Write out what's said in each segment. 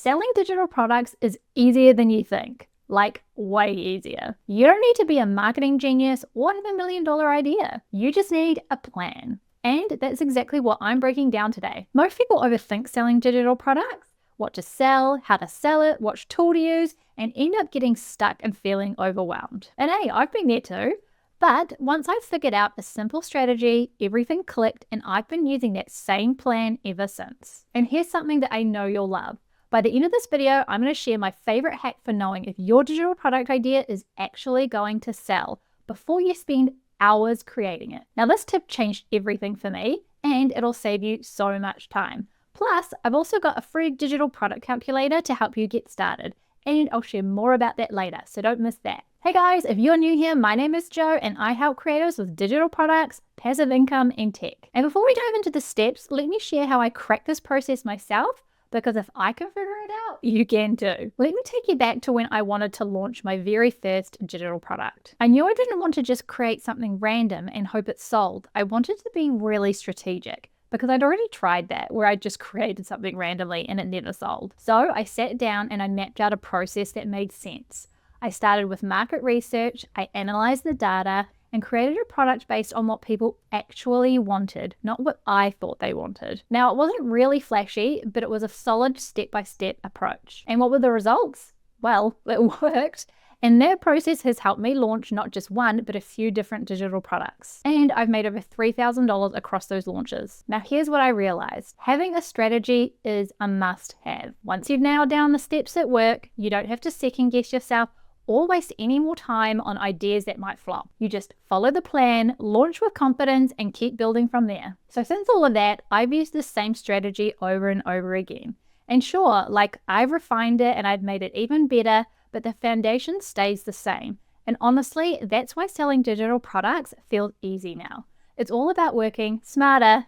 Selling digital products is easier than you think. Like, way easier. You don't need to be a marketing genius or have $1 million idea. You just need a plan. And that's exactly what I'm breaking down today. Most people overthink selling digital products, what to sell, how to sell it, what tool to use, and end up getting stuck and feeling overwhelmed. And hey, I've been there too. But once I figured out a simple strategy, everything clicked, and I've been using that same plan ever since. And here's something that I know you'll love. By the end of this video, I'm going to share my favorite hack for knowing if your digital product idea is actually going to sell before you spend hours creating it. Now, this tip changed everything for me, and it'll save you so much time. Plus, I've also got a free digital product calculator to help you get started, and I'll share more about that later, so don't miss that. Hey guys, if you're new here, my name is Jo, and I help creators with digital products, passive income, and tech. And before we dive into the steps, let me share how I cracked this process myself, because if I can figure it out, you can too. Let me take you back to when I wanted to launch my very first digital product. I knew I didn't want to just create something random and hope it sold. I wanted to be really strategic, because I'd already tried that, where I just created something randomly and it never sold. So I sat down and I mapped out a process that made sense. I started with market research, I analyzed the data, and created a product based on what people actually wanted, not what I thought they wanted. Now, it wasn't really flashy, but it was a solid step-by-step approach. And what were the results? Well, it worked. And that process has helped me launch not just one, but a few different digital products. And I've made over $3,000 across those launches. Now, here's what I realized. Having a strategy is a must-have. Once you've nailed down the steps that work, you don't have to second-guess yourself or waste any more time on ideas that might flop. You just follow the plan, launch with confidence, and keep building from there. So since all of that, I've used the same strategy over and over again. And sure, I've refined it and I've made it even better, but the foundation stays the same. And honestly, that's why selling digital products feels easy now. It's all about working smarter,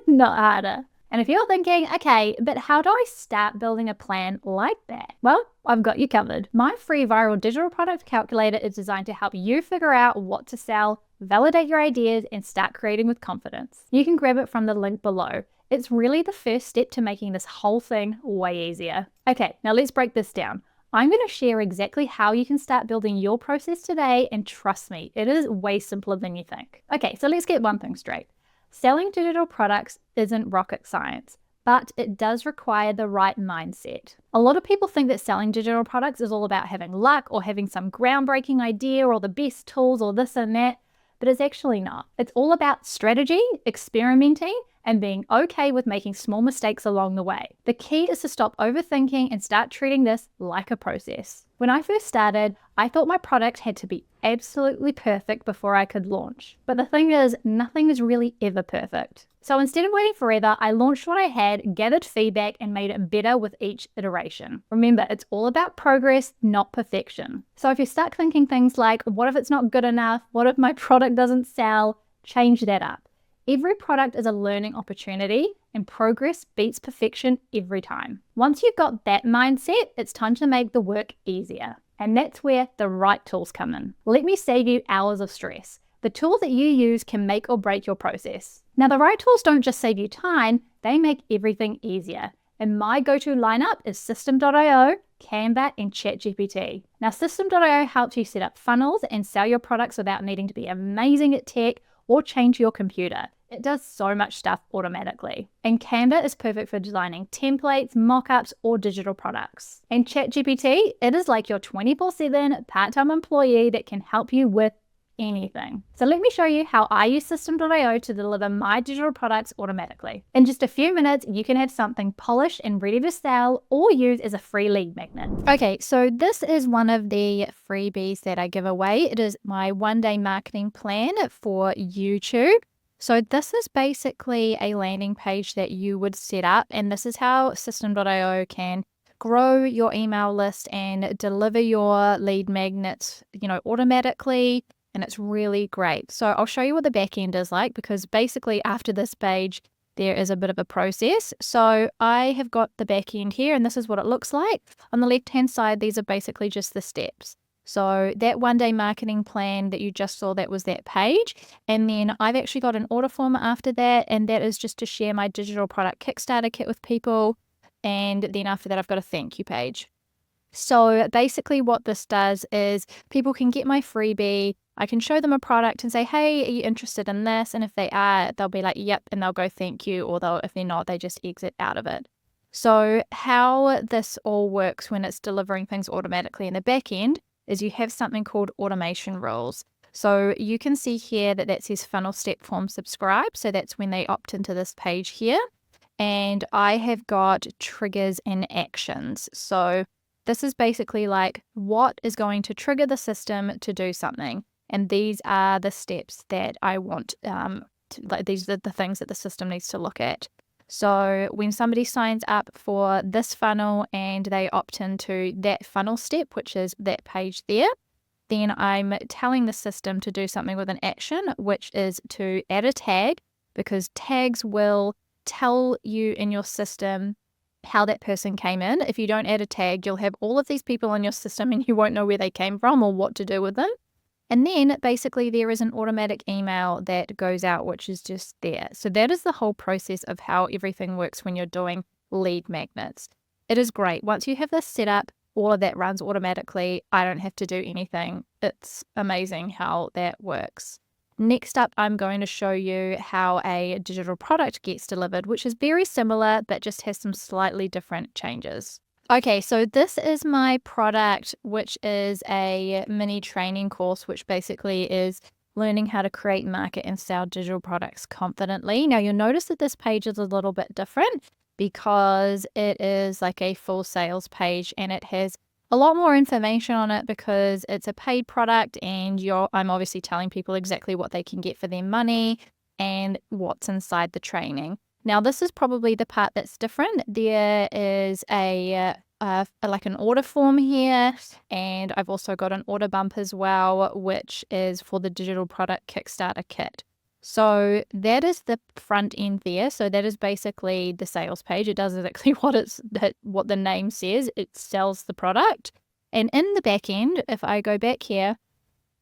not harder. And if you're thinking, okay, but how do I start building a plan like that? Well, I've got you covered. My free viral digital product calculator is designed to help you figure out what to sell, validate your ideas, and start creating with confidence. You can grab it from the link below. It's really the first step to making this whole thing way easier. Okay, now let's break this down. I'm going to share exactly how you can start building your process today, and trust me, it is way simpler than you think. Okay, so let's get one thing straight. Selling digital products isn't rocket science, but it does require the right mindset. A lot of people think that selling digital products is all about having luck or having some groundbreaking idea or the best tools or this and that, but it's actually not. It's all about strategy, experimenting, and being okay with making small mistakes along the way. The key is to stop overthinking and start treating this like a process. When I first started, I thought my product had to be absolutely perfect before I could launch. But the thing is, nothing is really ever perfect. So instead of waiting forever, I launched what I had, gathered feedback, and made it better with each iteration. Remember, it's all about progress, not perfection. So if you're stuck thinking things like, what if it's not good enough? What if my product doesn't sell? Change that up. Every product is a learning opportunity, and progress beats perfection every time. Once you've got that mindset, it's time to make the work easier. And that's where the right tools come in. Let me save you hours of stress. The tools that you use can make or break your process. Now, the right tools don't just save you time, they make everything easier. And my go-to lineup is System.io, Canva, and ChatGPT. Now, System.io helps you set up funnels and sell your products without needing to be amazing at tech or change your computer. It does so much stuff automatically. And Canva is perfect for designing templates, mockups, or digital products. And ChatGPT, it is like your 24/7 part-time employee that can help you with anything. So let me show you how I use System.io to deliver my digital products automatically. In just a few minutes, you can have something polished and ready to sell or use as a free lead magnet. Okay, so this is one of the freebies that I give away. It is my one-day marketing plan for YouTube. So this is basically a landing page that you would set up, and this is how System.io can grow your email list and deliver your lead magnets, automatically. And it's really great. So I'll show you what the back end is like, because basically after this page, there is a bit of a process. So I have got the back end here, and this is what it looks like. On the left-hand side, these are basically just the steps. So that one-day marketing plan that you just saw, that was that page. And then I've actually got an order form after that, and that is just to share my digital product Kickstarter kit with people. And then after that, I've got a thank you page. So basically what this does is people can get my freebie. I can show them a product and say, hey, are you interested in this? And if they are, they'll be like, yep, and they'll go thank you. Or if they're not, they just exit out of it. So how this all works when it's delivering things automatically in the back end is you have something called automation rules. So you can see here that says funnel step form subscribe. So that's when they opt into this page here. And I have got triggers and actions. So this is basically like what is going to trigger the system to do something. And these are the steps that I want, these are the things that the system needs to look at. So when somebody signs up for this funnel and they opt into that funnel step, which is that page there, then I'm telling the system to do something with an action, which is to add a tag, because tags will tell you in your system how that person came in. If you don't add a tag, you'll have all of these people in your system and you won't know where they came from or what to do with them. And then basically there is an automatic email that goes out, which is just there. So that is the whole process of how everything works when you're doing lead magnets. It is great. Once you have this set up, all of that runs automatically. I don't have to do anything. It's amazing how that works. Next up, I'm going to show you how a digital product gets delivered, which is very similar, but just has some slightly different changes. Okay, so this is my product, which is a mini training course, which basically is learning how to create, market, and sell digital products confidently. Now, you'll notice that this page is a little bit different because it is like a full sales page and it has a lot more information on it because it's a paid product and I'm obviously telling people exactly what they can get for their money and what's inside the training. Now, this is probably the part that's different. There is like an order form here, and I've also got an order bump as well, which is for the digital product Kickstarter kit. So that is the front end there. So that is basically the sales page. It does exactly what the name says. It sells the product. And in the back end, if I go back here,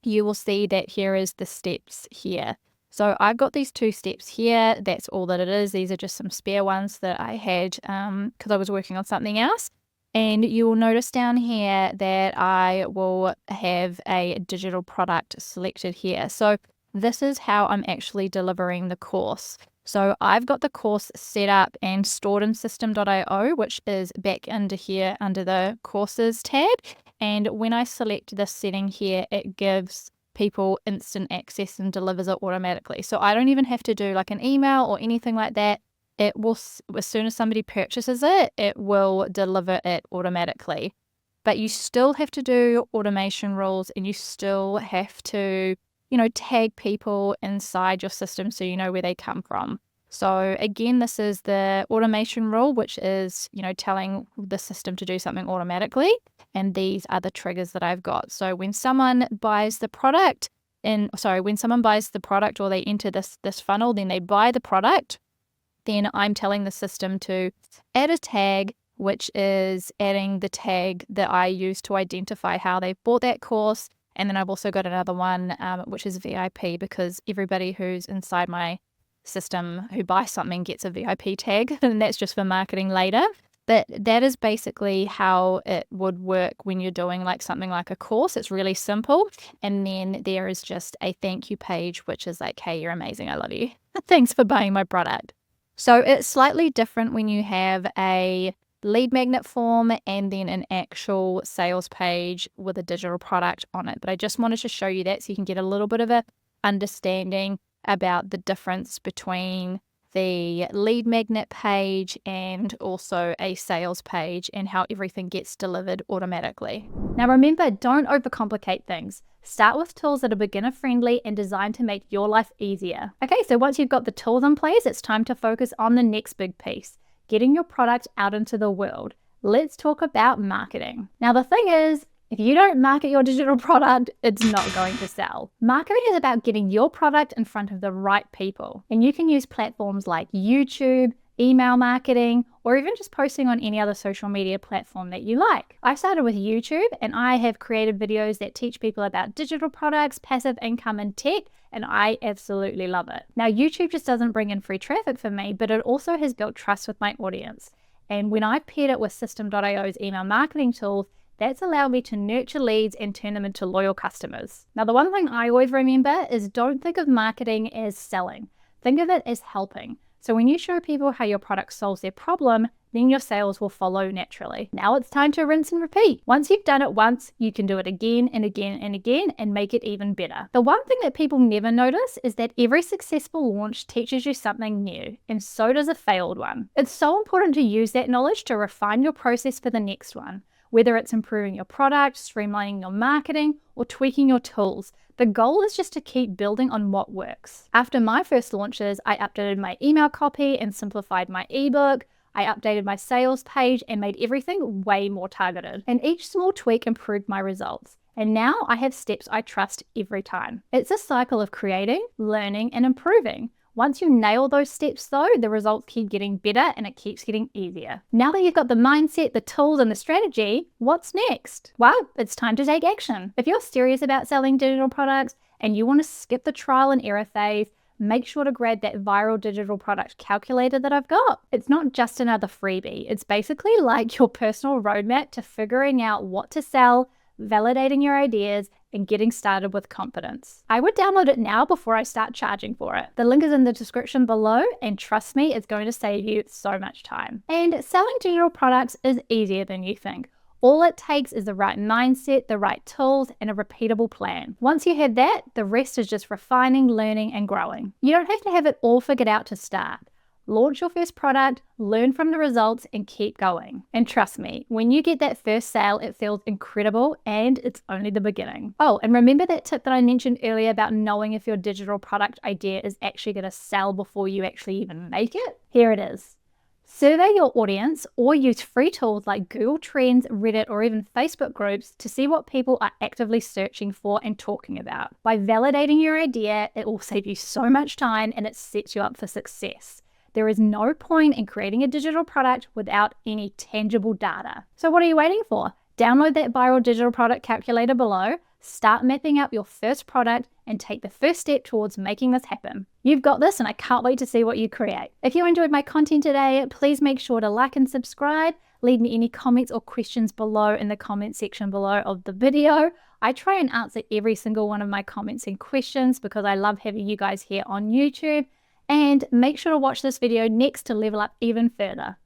you will see that here is the steps here. So I've got these 2 steps here. That's all that it is. These are just some spare ones that I had because I was working on something else. And you will notice down here that I will have a digital product selected here. So this is how I'm actually delivering the course. So I've got the course set up and stored in system.io, which is back under here under the courses tab. And when I select this setting here, it gives people instant access and delivers it automatically. So I don't even have to do like an email or anything like that. It will, as soon as somebody purchases it, it will deliver it automatically. But you still have to do automation rules and you still have to, tag people inside your system so you know where they come from. So again, this is the automation rule, which is, telling the system to do something automatically. And these are the triggers that I've got. So when someone buys the product or they enter this funnel, then they buy the product, then I'm telling the system to add a tag, which is adding the tag that I use to identify how they bought that course. And then I've also got another one, which is VIP, because everybody who's inside my system who buys something gets a VIP tag, and that's just for marketing later. But that is basically how it would work when you're doing like something like a course. It's really simple. And then there is just a thank you page, which is like, hey, you're amazing. I love you. Thanks for buying my product. So it's slightly different when you have a lead magnet form and then an actual sales page with a digital product on it. But I just wanted to show you that so you can get a little bit of a understanding about the difference between the lead magnet page and also a sales page and how everything gets delivered automatically. Now remember, don't overcomplicate things. Start with tools that are beginner friendly and designed to make your life easier. Okay, so once you've got the tools in place, it's time to focus on the next big piece, getting your product out into the world. Let's talk about marketing. Now the thing is, if you don't market your digital product, it's not going to sell. Marketing is about getting your product in front of the right people. And you can use platforms like YouTube, email marketing, or even just posting on any other social media platform that you like. I started with YouTube and I have created videos that teach people about digital products, passive income, and tech, and I absolutely love it. Now, YouTube just doesn't bring in free traffic for me, but it also has built trust with my audience. And when I paired it with System.io's email marketing tools, that's allowed me to nurture leads and turn them into loyal customers. Now, the one thing I always remember is don't think of marketing as selling. Think of it as helping. So when you show people how your product solves their problem, then your sales will follow naturally. Now it's time to rinse and repeat. Once you've done it once, you can do it again and again and again and make it even better. The one thing that people never notice is that every successful launch teaches you something new, and so does a failed one. It's so important to use that knowledge to refine your process for the next one. Whether it's improving your product, streamlining your marketing, or tweaking your tools, the goal is just to keep building on what works. After my first launches, I updated my email copy and simplified my ebook. I updated my sales page and made everything way more targeted. And each small tweak improved my results. And now I have steps I trust every time. It's a cycle of creating, learning, and improving. Once you nail those steps though, the results keep getting better and it keeps getting easier. Now that you've got the mindset, the tools, and the strategy, what's next? Well, it's time to take action. If you're serious about selling digital products and you want to skip the trial and error phase, make sure to grab that viral digital product calculator that I've got. It's not just another freebie. It's basically like your personal roadmap to figuring out what to sell, validating your ideas, and getting started with confidence. I would download it now before I start charging for it. The link is in the description below, and trust me, it's going to save you so much time. And selling digital products is easier than you think. All it takes is the right mindset, the right tools, and a repeatable plan. Once you have that, the rest is just refining, learning, and growing. You don't have to have it all figured out to start. Launch your first product, learn from the results, and keep going. And trust me, when you get that first sale, it feels incredible, and it's only the beginning. Oh, and remember that tip that I mentioned earlier about knowing if your digital product idea is actually going to sell before you actually even make it? Here it is. Survey your audience or use free tools like Google Trends, Reddit, or even Facebook groups to see what people are actively searching for and talking about. By validating your idea, it will save you so much time and it sets you up for success. There is no point in creating a digital product without any tangible data. So what are you waiting for? Download that viral digital product calculator below, start mapping out your first product, and take the first step towards making this happen. You've got this, and I can't wait to see what you create. If you enjoyed my content today, please make sure to like and subscribe. Leave me any comments or questions below in the comment section below of the video. I try and answer every single one of my comments and questions because I love having you guys here on YouTube. And make sure to watch this video next to level up even further.